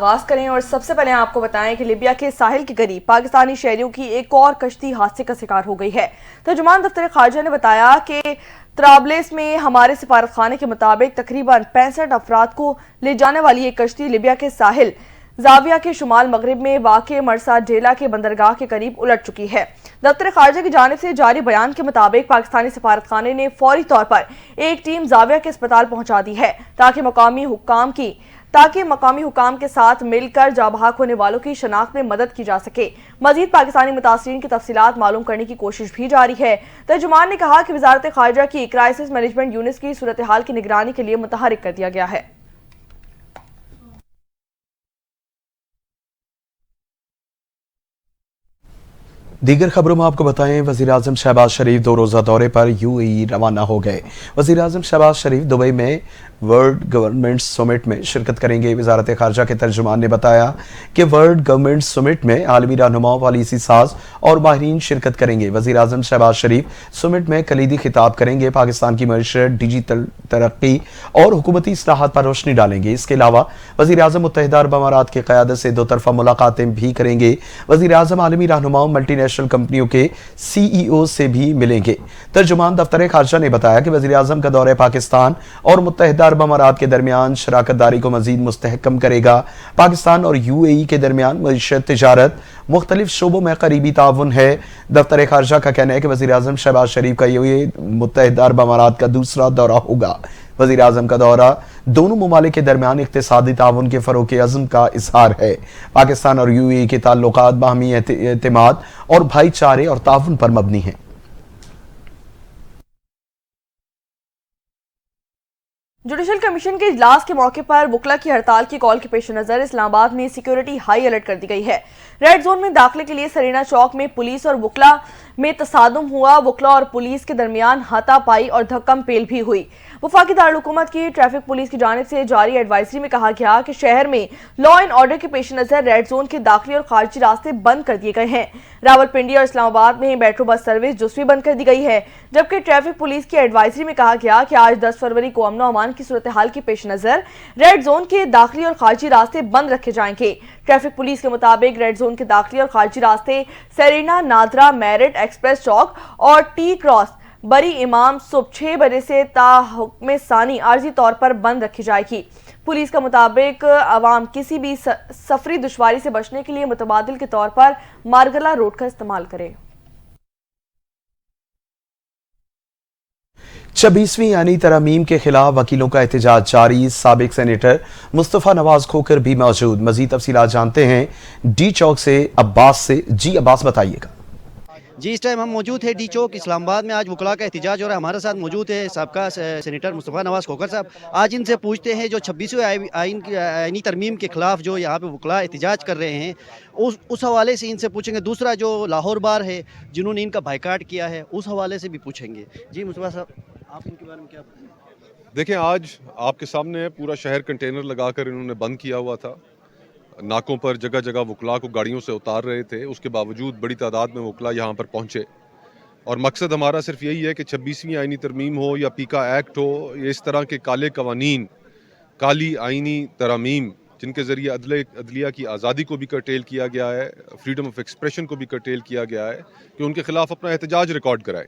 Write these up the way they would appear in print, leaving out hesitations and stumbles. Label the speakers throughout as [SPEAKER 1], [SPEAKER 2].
[SPEAKER 1] آغاز کریں اور سب سے پہلے آپ کو بتائیں کہ لیبیا کے ساحل کے قریب پاکستانی شہریوں کی ایک اور کشتی حادثے کا شکار ہو گئی ہے۔ ترجمان دفتر خارجہ نے بتایا کہ طرابلس میں ہمارے سفارت خانے کے مطابق تقریباً 65 افراد کو لے جانے والی ایک کشتی لیبیا کے ساحل زاویہ کے شمال مغرب میں واقع مرسا ڈیلا کے بندرگاہ کے قریب الٹ چکی ہے۔ دفتر خارجہ کی جانب سے جاری بیان کے مطابق پاکستانی سفارت خانے نے فوری طور پر ایک ٹیم زاویہ کے اسپتال پہنچا دی ہے تاکہ مقامی حکام کے ساتھ مل کر جاں بحق ہونے والوں کی شناخت میں مدد کی جا سکے۔ مزید پاکستانی متاثرین کی تفصیلات معلوم کرنے کی کوشش بھی جاری ہے۔ ترجمان نے کہا کہ وزارت خارجہ کی کرائسس مینجمنٹ یونٹس کی صورتحال کی نگرانی کے لیے متحرک کر دیا گیا ہے۔
[SPEAKER 2] دیگر خبروں میں آپ کو بتائیں وزیراعظم شہباز شریف 2 روزہ دورے پر UAE روانہ ہو گئے۔ وزیراعظم شہباز شریف دبئی میں ورلڈ گورنمنٹ سمٹ میں شرکت کریں گے۔ وزارت خارجہ کے ترجمان نے بتایا کہ ورلڈ گورنمنٹ سمٹ میں عالمی رہنما، پالیسی ساز اور ماہرین شرکت کریں گے۔ وزیراعظم شہباز شریف سمٹ میں کلیدی خطاب کریں گے، پاکستان کی معیشت، ڈیجیٹل ترقی اور حکومتی اصلاحات پر روشنی ڈالیں گے۔ اس کے علاوہ وزیراعظم متحدہ عرب امارات کی قیادت سے 2 طرفہ ملاقاتیں بھی کریں گے۔ وزیراعظم عالمی رہنماؤں، ملٹی نیشنل کمپنیوں کے CEO سے بھی ملیں گے۔ ترجمان دفتر خارجہ نے بتایا کہ وزیراعظم کا دورہ پاکستان اور متحدہ عرب امارات کے درمیان شراکت داری کو مزید مستحکم کرے گا۔ پاکستان اور UAE کے درمیان معیشت، تجارت، مختلف شعبوں میں قریبی تعاون ہے۔ دفتر خارجہ کا کہنا ہے کہ وزیراعظم شہباز شریف کا یہ متحدہ عرب امارات کا دوسرا دورہ ہوگا۔ وزیراعظم کا دورہ دونوں ممالک کے درمیان اقتصادی تعاون کے فروغ کے عزم کا اظہار ہے۔ پاکستان اور UAE کے تعلقات باہمی اعتماد اور بھائی چارے اور تعاون پر مبنی ہیں۔
[SPEAKER 1] جوڈیشل کمیشن کے اجلاس کے موقع پر وکلا کی ہڑتال کی کال کے پیش نظر اسلام آباد میں سیکیورٹی ہائی الرٹ کر دی گئی ہے۔ ریڈ زون میں داخلے کے لیے سرینا چوک میں پولیس اور وکلا میں تصادم ہوا۔ وکلا اور پولیس کے درمیان ہاتھا پائی اور دھکم پیل بھی ہوئی۔ وفاقی دارالحکومت کی ٹریفک پولیس کی جانب سے جاری ایڈوائزری میں کہا گیا کہ شہر میں لا اینڈ آرڈر کے پیش نظر ریڈ زون کے داخلی اور خارجی راستے بند کر دیے گئے ہیں۔ راولپنڈی اور اسلام آباد میں میٹرو بس سروس جزوی بند کر دی گئی ہے، جبکہ ٹریفک پولیس کی ایڈوائزری میں کہا گیا کہ آج 10 فروری کو امن و امان کی صورتحال کے پیش نظر ریڈ زون کے داخلی اور خارجی راستے بند رکھے جائیں گے۔ ٹریفک پولیس کے مطابق ریڈ زون کے داخلی اور خارجی راستے سرینا، نادرا، میرٹ، ایکسپریس چوک اور ٹی کراس بری امام صبح 6 بجے سے تا حکم ثانی عارضی طور پر بند رکھی جائے گی۔ پولیس کے مطابق عوام کسی بھی سفری دشواری سے بچنے کے لیے متبادل کے طور پر مارگلہ روڈ کا استعمال کرے۔
[SPEAKER 2] 26ویں آئینی ترامیم کے خلاف وکیلوں کا احتجاج جاری۔ سابق سینیٹر مصطفیٰ نواز کھوکر بھی موجود۔ مزید تفصیلات جانتے ہیں ڈی چوک سے عباس سے۔ جی عباس بتائیے گا۔
[SPEAKER 3] جی اس ٹائم ہم موجود ہیں ڈی چوک اسلام آباد میں۔ آج وکلاء کا احتجاج ہو رہا ہے۔ ہمارے ساتھ موجود ہے سابقہ سینیٹر مصطفیٰ نواز کھوکر صاحب۔ آج ان سے پوچھتے ہیں جو 26ویں آئینی ترمیم کے خلاف جو یہاں پہ وکلاء احتجاج کر رہے ہیں اس حوالے سے ان سے پوچھیں گے۔ دوسرا جو لاہور بار ہے جنہوں نے ان کا بائیکاٹ کیا ہے اس حوالے سے بھی پوچھیں گے۔ جی مصطفیٰ صاحب آپ ان کے بارے میں کیا بتائیں گے؟
[SPEAKER 4] دیکھیں آج آپ کے سامنے پورا شہر کنٹینر لگا کر انہوں نے بند کیا ہوا تھا۔ ناکوں پر جگہ جگہ وکلاء کو گاڑیوں سے اتار رہے تھے، اس کے باوجود بڑی تعداد میں وکلاء یہاں پر پہنچے، اور مقصد ہمارا صرف یہی ہے کہ 26ویں آئینی ترمیم ہو یا پیکا ایکٹ ہو، یہ اس طرح کے کالے قوانین، کالی آئینی ترامیم جن کے ذریعے عدلیہ کی آزادی کو بھی کرٹیل کیا گیا ہے، فریڈم آف ایکسپریشن کو بھی کرٹیل کیا گیا ہے، کہ ان کے خلاف اپنا احتجاج ریکارڈ کرائے۔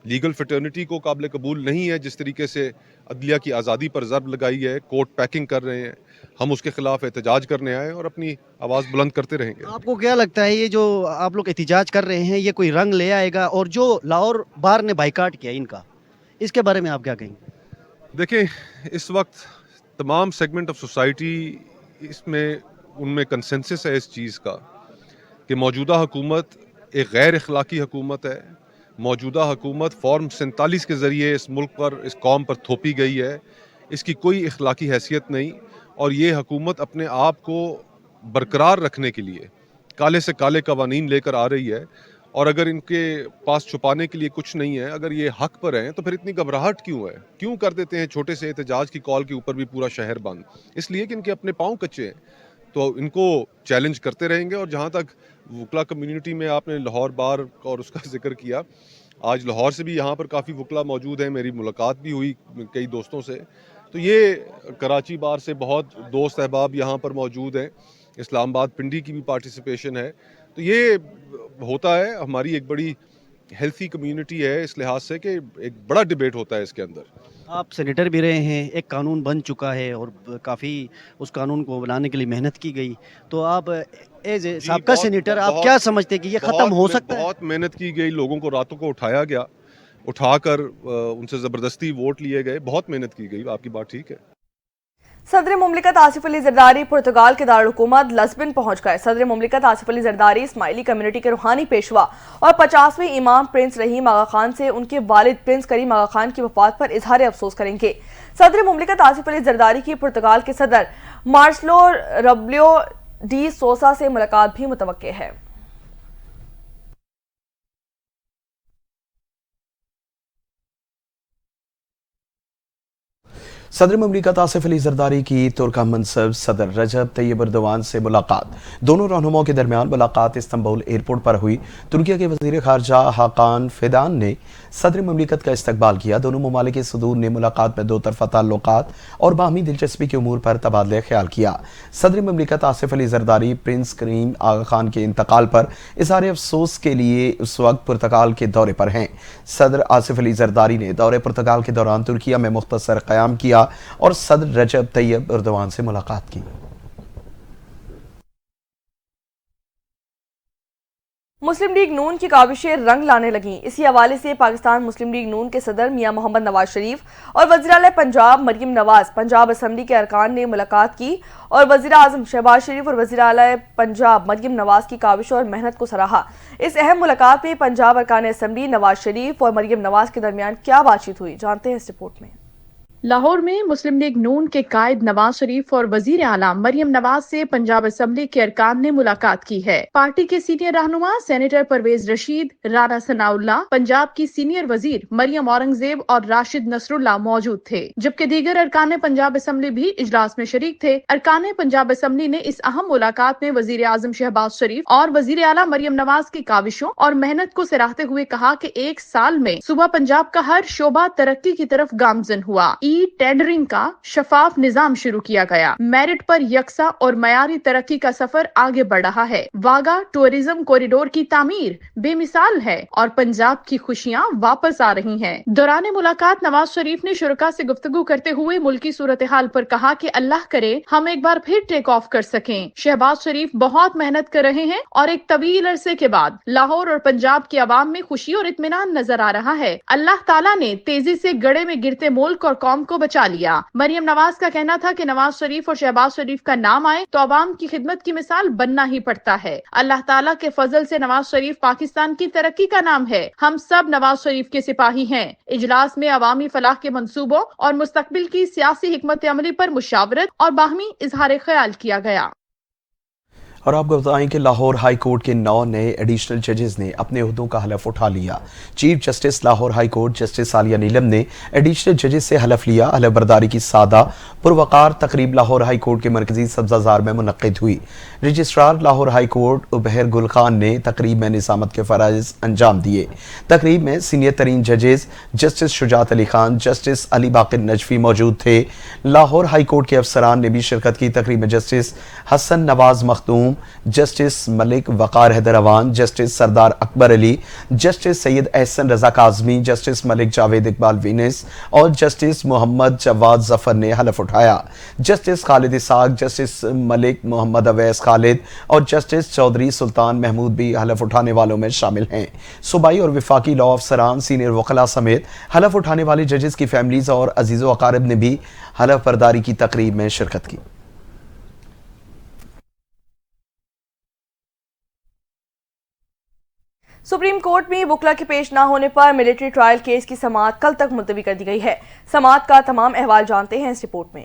[SPEAKER 4] لیگل فٹرنیٹی کو قابل قبول نہیں ہے جس طریقے سے عدلیہ کی آزادی پر ضرب لگائی ہے، کورٹ پیکنگ کر رہے ہیں۔ ہم اس کے خلاف احتجاج کرنے آئے اور اپنی آواز بلند کرتے رہیں گے۔
[SPEAKER 3] آپ کو کیا لگتا ہے یہ جو آپ لوگ احتجاج کر رہے ہیں یہ کوئی رنگ لے آئے گا؟ اور جو لاہور بار نے بائیکاٹ کیا ان کا، اس کے بارے میں آپ کیا کہیں گے؟
[SPEAKER 4] دیکھیں اس وقت تمام سیگمنٹ آف سوسائٹی ان میں کنسنسس ہے اس چیز کا کہ موجودہ حکومت ایک غیر اخلاقی حکومت ہے۔ موجودہ حکومت فارم 47 کے ذریعے اس ملک پر، اس قوم پر تھوپی گئی ہے، اس کی کوئی اخلاقی حیثیت نہیں، اور یہ حکومت اپنے آپ کو برقرار رکھنے کے لیے کالے سے کالے قوانین لے کر آ رہی ہے، اور اگر ان کے پاس چھپانے کے لیے کچھ نہیں ہے، اگر یہ حق پر ہیں تو پھر اتنی گھبراہٹ کیوں ہے؟ کیوں کر دیتے ہیں چھوٹے سے احتجاج کی کال کے اوپر بھی پورا شہر بند؟ اس لیے کہ ان کے اپنے پاؤں کچے ہیں، تو ان کو چیلنج کرتے رہیں گے۔ اور جہاں تک وکلا کمیونٹی میں آپ نے لاہور بار اور اس کا ذکر کیا، آج لاہور سے بھی یہاں پر کافی وکلا موجود ہیں، میری ملاقات بھی ہوئی کئی دوستوں سے، تو یہ کراچی بار سے بہت دوست احباب یہاں پر موجود ہیں، اسلام آباد پنڈی کی بھی پارٹیسپیشن ہے. تو یہ ہوتا ہے، ہماری ایک بڑی ہیلتھی کمیونٹی ہے اس لحاظ سے کہ ایک بڑا ڈیبیٹ ہوتا ہے اس کے اندر.
[SPEAKER 3] آپ سینیٹر بھی رہے ہیں، ایک قانون بن چکا ہے اور کافی اس قانون کو بنانے کے لیے محنت کی گئی، تو آپ ایز اے سابقہ سینیٹر آپ کیا سمجھتے ہیں کہ یہ ختم ہو سکتا ہے؟
[SPEAKER 4] بہت محنت کی گئی، لوگوں کو راتوں کو اٹھایا گیا، اٹھا کر ان سے زبردستی ووٹ لیے گئے، بہت محنت کی گئی. آپ کی بات ٹھیک ہے.
[SPEAKER 1] صدر مملکت آصف علی زرداری پرتگال کے دارالحکومت لسبن پہنچ گئے. صدر مملکت آصف علی زرداری اسماعیلی کمیونٹی کے روحانی پیشوا اور 50ویں امام پرنس رحیم آغا خان سے ان کے والد پرنس کریم آغا خان کی وفات پر اظہار افسوس کریں گے. صدر مملکت آصف علی زرداری کی پرتگال کے صدر مارسلو ربلیو ڈی سوسا سے ملاقات بھی متوقع ہے.
[SPEAKER 2] صدر مملکت آصف علی زرداری کی ترک منصب صدر رجب طیب اردوان سے ملاقات. دونوں رہنماؤں کے درمیان ملاقات استنبول ایئرپورٹ پر ہوئی. ترکیہ کے وزیر خارجہ حاکان فیدان نے صدر مملکت کا استقبال کیا. دونوں ممالک کے صدور نے ملاقات میں دو طرفہ تعلقات اور باہمی دلچسپی کے امور پر تبادلہ خیال کیا. صدر مملکت آصف علی زرداری پرنس کریم آغا خان کے انتقال پر اظہار افسوس کے لیے اس وقت پرتگال کے دورے پر ہیں. صدر آصف علی زرداری نے دورے پرتگال کے دوران ترکیہ میں مختصر قیام کیا اور صدر رجب طیب اردوان سے ملاقات کی.
[SPEAKER 1] مسلم لیگ نون کی کاوشیں رنگ لانے لگیں. اسی حوالے سے پاکستان مسلم لیگ نون کے صدر میاں محمد نواز شریف اور وزیر اعلیٰ پنجاب مریم نواز پنجاب اسمبلی کے ارکان نے ملاقات کی اور وزیر اعظم شہباز شریف اور وزیر اعلیٰ پنجاب مریم نواز کی کاوشوں اور محنت کو سراہا. اس اہم ملاقات میں پنجاب ارکان اسمبلی نواز شریف اور مریم نواز کے درمیان کیا بات چیت ہوئی، جانتے ہیں اس رپورٹ میں.
[SPEAKER 5] لاہور میں مسلم لیگ نون کے قائد نواز شریف اور وزیر اعلیٰ مریم نواز سے پنجاب اسمبلی کے ارکان نے ملاقات کی ہے. پارٹی کے سینئر رہنما سینیٹر پرویز رشید، رانا ثناء اللہ، پنجاب کی سینئر وزیر مریم اورنگزیب اور راشد نصر اللہ موجود تھے، جبکہ دیگر ارکان پنجاب اسمبلی بھی اجلاس میں شریک تھے. ارکان پنجاب اسمبلی نے اس اہم ملاقات میں وزیر اعظم شہباز شریف اور وزیر اعلیٰ مریم نواز کی کاوشوں اور محنت کو سراہتے ہوئے کہا کہ ایک سال میں صوبہ پنجاب کا ہر شعبہ ترقی کی طرف گامزن ہوا. ٹینڈرنگ کا شفاف نظام شروع کیا گیا. میرٹ پر یکساں اور معیاری ترقی کا سفر آگے بڑھ رہا ہے. واگا ٹورزم کوریڈور کی تعمیر بے مثال ہے اور پنجاب کی خوشیاں واپس آ رہی ہیں. دوران ملاقات نواز شریف نے شرکاء سے گفتگو کرتے ہوئے ملکی صورتحال پر کہا کہ اللہ کرے ہم ایک بار پھر ٹیک آف کر سکیں. شہباز شریف بہت محنت کر رہے ہیں اور ایک طویل عرصے کے بعد لاہور اور پنجاب کی عوام میں خوشی اور اطمینان نظر آ رہا ہے. اللہ تعالیٰ نے تیزی سے گڑھے میں گرتے ملک اور قوم کو بچا لیا. مریم نواز کا کہنا تھا کہ نواز شریف اور شہباز شریف کا نام آئے تو عوام کی خدمت کی مثال بننا ہی پڑتا ہے. اللہ تعالیٰ کے فضل سے نواز شریف پاکستان کی ترقی کا نام ہے. ہم سب نواز شریف کے سپاہی ہیں. اجلاس میں عوامی فلاح کے منصوبوں اور مستقبل کی سیاسی حکمت عملی پر مشاورت اور باہمی اظہار خیال کیا گیا.
[SPEAKER 2] اور آپ کو بتائیں کہ لاہور ہائی کورٹ کے 9 نئے ایڈیشنل ججز نے اپنے عہدوں کا حلف اٹھا لیا. Chief justice Lahore high court justice Aliya Neelum نے ایڈیشنل ججز سے حلف لیا. حلف برداری کی سادہ پروقار تقریب لاہور ہائی کورٹ کے مرکزی سبزہ زار میں منعقد ہوئی. رجسٹرار لاہور ہائی کورٹ عبیر گل خان نے تقریب میں نظامت کے فرائض انجام دیے. تقریب میں سینئر ترین ججز جسٹس شجاعت علی خان، جسٹس علی باقر نجفی موجود تھے. لاہور ہائی کورٹ کے افسران نے بھی شرکت کی. تقریب میں جسٹس حسن نواز مختوم، جسٹس ملک وقار حیدروان، جسٹس سردار اکبر علی، جسٹس سید احسن رضا کاظمی، جسٹس ملک جاوید اقبال وینس اور جسٹس محمد جواد ظفر نے حلف اٹھایا. جسٹس خالد اسحاق، جسٹس ملک محمد اویس خالد اور جسٹس چودھری سلطان محمود بھی حلف اٹھانے والوں میں شامل ہیں. صوبائی اور وفاقی لاء افسران، سینئر وکلاء سمیت حلف اٹھانے والے ججز کی فیملیز اور عزیز و اقارب نے بھی حلف برداری کی تقریب میں شرکت کی.
[SPEAKER 1] سپریم کورٹ میں وکلا کے پیش نہ ہونے پر ملٹری ٹرائل کیس کی سماعت کل تک ملتوی کر دی گئی ہے. سماعت کا تمام احوال جانتے ہیں اس رپورٹ میں.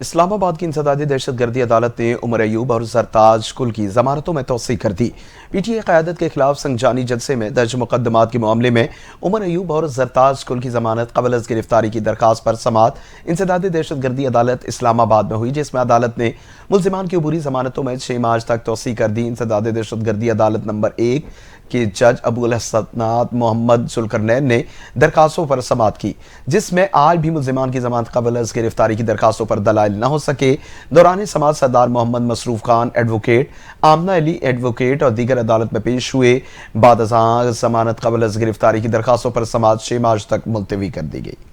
[SPEAKER 2] اسلام آباد کی انسدادی دہشت گردی عدالت نے عمر ایوب اور زرتاج کل کی ضمانتوں میں توسیع کر دی۔ پی ٹی آئی قیادت کے خلاف سنگجانی جلسے میں درج مقدمات کے معاملے میں عمر ایوب اور زرتاج کل کی ضمانت قبل از گرفتاری کی درخواست پر سماعت انسدادی دہشت گردی عدالت اسلام آباد میں ہوئی، جس میں عدالت نے ملزمان کی عبوری ضمانتوں میں 6 مارچ تک توسیع کر دی۔ انسدادی دہشت گردی عدالت نمبر 1 کے جج ابو الحسنات محمد ذوالقرنین نے درخواستوں پر سماعت کی، جس میں آج بھی ملزمان کی ضمانت قبل از گرفتاری کی درخواستوں پر دلائل نہ ہو سکے۔ دوران سماعت سردار محمد مسروف خان ایڈوکیٹ، آمنہ علی ایڈوکیٹ اور دیگر عدالت میں پیش ہوئے۔ بعد ازاں ضمانت قبل از گرفتاری کی درخواستوں پر سماعت 6 مارچ تک ملتوی کر دی گئی۔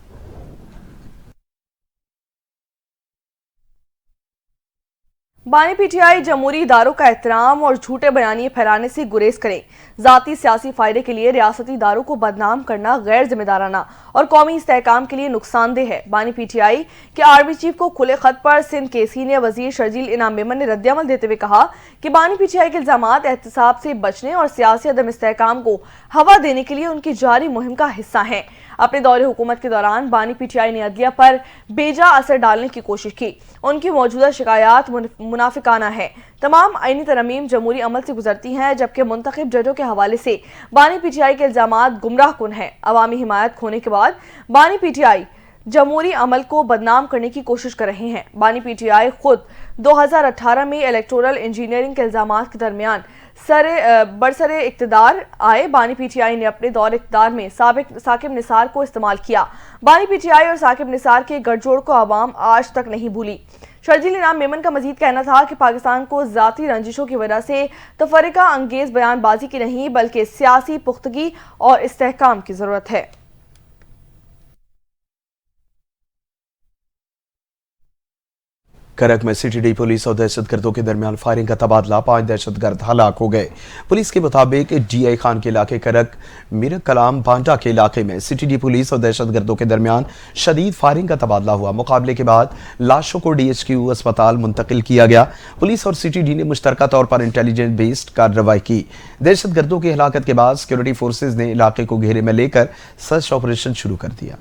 [SPEAKER 1] بانی پی ٹی آئی جمہوری اداروں کا احترام اور جھوٹے بیانیے پھیلانے سے گریز کریں۔ ذاتی سیاسی فائدے کے لیے ریاستی اداروں کو بدنام کرنا غیر ذمہ دارانہ اور قومی استحکام کے لیے نقصان دہ ہے۔ بانی پی ٹی آئی کے آرمی چیف کو کھلے خط پر سندھ کے سینئر وزیر شرجیل انعام میمن نے رد عمل دیتے ہوئے کہا کہ بانی پی ٹی آئی کے الزامات احتساب سے بچنے اور سیاسی عدم استحکام کو ہوا دینے کے لیے ان کی جاری مہم کا حصہ ہیں۔ اپنے دور حکومت کے دوران بانی پی ٹی آئی نے عدلیہ پر بیجا اثر ڈالنے کی کوشش کی۔ ان کی موجودہ شکایات منافقانہ ہے۔ تمام آئینی ترامیم جمہوری عمل سے گزرتی ہیں، جبکہ منتخب ججوں کے حوالے سے بانی پی ٹی آئی کے الزامات گمراہ کن ہیں۔ عوامی حمایت کھونے کے بعد بانی پی ٹی آئی جمہوری عمل کو بدنام کرنے کی کوشش کر رہے ہیں۔ بانی پی ٹی آئی خود 2018 میں الیکٹورل انجینئرنگ کے الزامات کے درمیان برسر اقتدار آئے۔ بانی پی ٹی آئی نے اپنے دور اقتدار میں ثاقب نثار کو استعمال کیا۔ بانی پی ٹی آئی اور ثاقب نثار کے گٹھ جوڑ کو عوام آج تک نہیں بھولی۔ شرجیل انعام میمن کا مزید کہنا تھا کہ پاکستان کو ذاتی رنجشوں کی وجہ سے تفرقہ انگیز بیان بازی کی نہیں بلکہ سیاسی پختگی اور استحکام کی ضرورت ہے۔
[SPEAKER 2] کرک میں سی ٹی ڈی پولیس اور دہشت گردوں کے درمیان فائرنگ کا تبادلہ، 5 دہشت گرد ہلاک ہو گئے۔ پولیس کے مطابق ڈی آئی خان کے علاقے کرک میرک کلام بانڈا کے علاقے میں سی ٹی ڈی پولیس اور دہشت گردوں کے درمیان شدید فائرنگ کا تبادلہ ہوا۔ مقابلے کے بعد لاشوں کو ڈی ایچ کیو اسپتال منتقل کیا گیا۔ پولیس اور سی ٹی ڈی نے مشترکہ طور پر انٹیلیجنس بیسڈ کارروائی کی۔ دہشت گردوں کی ہلاکت کے بعد سیکورٹی فورسز نے علاقے کو گھیرے میں لے کر سرچ آپریشن شروع کر دیا۔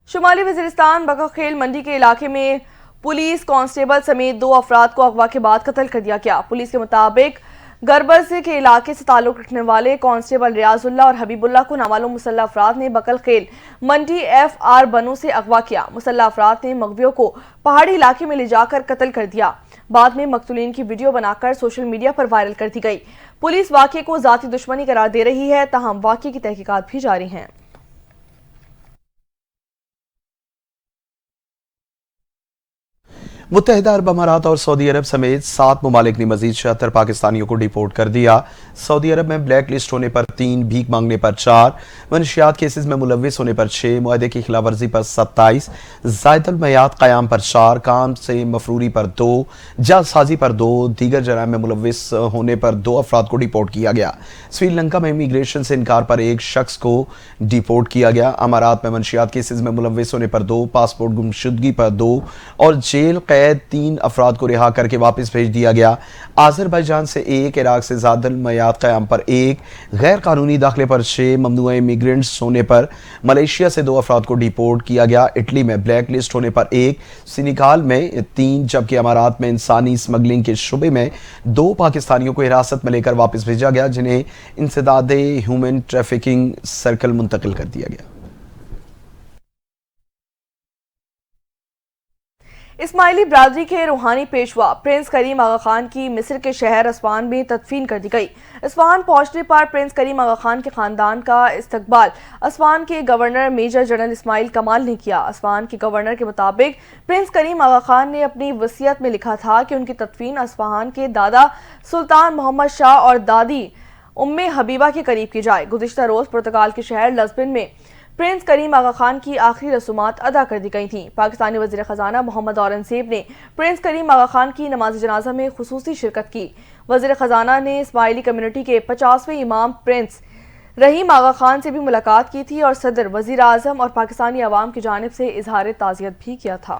[SPEAKER 1] شمالی وزیرستان بکاخیل منڈی کے علاقے میں پولیس کانسٹیبل سمیت 2 افراد کو اغوا کے بعد قتل کر دیا گیا۔ پولیس کے مطابق گربز کے علاقے سے تعلق رکھنے والے کانسٹیبل ریاض اللہ اور حبیب اللہ کو نامعلوم مسلح افراد نے بکاخیل منڈی ایف آر بنو سے اغوا کیا۔ مسلح افراد نے مغویوں کو پہاڑی علاقے میں لے جا کر قتل کر دیا۔ بعد میں مقتولین کی ویڈیو بنا کر سوشل میڈیا پر وائرل کر دی گئی۔ پولیس واقعے کو ذاتی دشمنی قرار دے رہی ہے، تاہم واقعے کی تحقیقات بھی جاری ہیں۔
[SPEAKER 2] متحدہ عرب امارات اور سعودی عرب سمیت 7 ممالک نے مزید 76 پاکستانیوں کو ڈیپورٹ کر دیا۔ سعودی عرب میں بلیک لسٹ ہونے پر 3، بھیک مانگنے پر 4، منشیات کیسز میں ملوث ہونے پر 6، معاہدے کی خلاف ورزی پر 27، زائد المیعاد قیام پر 4، کام سے مفروری پر 2، جعل سازی پر 2، دیگر جرائم میں ملوث ہونے پر 2 افراد کو ڈیپورٹ کیا گیا۔ سری لنکا میں امیگریشن سے انکار پر 1 شخص کو ڈیپورٹ کیا گیا۔ امارات میں منشیات کیسز میں ملوث ہونے پر 2، پاسپورٹ گمشدگی پر 2 اور جیل قید 3 افراد کو رہا کر کے واپس بھیج دیا گیا۔ آذربائیجان سے 1، عراق سے زائد المیعاد قیام پر 1، غیر قانونی داخلے پر 6، ممنوعہ امیگرینٹس ہونے پر ملیشیا سے 2 افراد کو ڈیپورٹ کیا گیا۔ اٹلی میں بلیک لسٹ ہونے پر 1، سینیگال میں 3، جبکہ امارات میں انسانی اسمگلنگ کے شبے میں 2 پاکستانیوں کو حراست میں لے کر واپس بھیجا گیا، جنہیں انسداد ہیومن ٹریفکنگ سرکل منتقل کر دیا گیا۔
[SPEAKER 1] اسماعیلی برادری کے روحانی پیشوا پرنس کریم آغا خان کی مصر کے شہر اسفہان میں تدفین کر دی گئی۔ اسفہان پہنچنے پر پرنس کریم آغا خان کے خاندان کا استقبال اسفہان کے گورنر میجر جنرل اسماعیل کمال نے کیا۔ اسفہان کے گورنر کے مطابق پرنس کریم آغا خان نے اپنی وصیت میں لکھا تھا کہ ان کی تدفین اسفہان کے دادا سلطان محمد شاہ اور دادی ام حبیبہ کے قریب کی جائے۔ گزشتہ روز پرتگال کے شہر لزبن میں پرنس کریم آغا خان کی آخری رسومات ادا کر دی گئی تھیں۔ پاکستانی وزیر خزانہ محمد اورنگزیب نے پرنس کریم آغا خان کی نماز جنازہ میں خصوصی شرکت کی۔ وزیر خزانہ نے اسماعیلی کمیونٹی کے 50ویں امام پرنس رحیم آغا خان سے بھی ملاقات کی تھی اور صدر، وزیر اعظم اور پاکستانی عوام کی جانب سے اظہار تعزیت بھی کیا تھا۔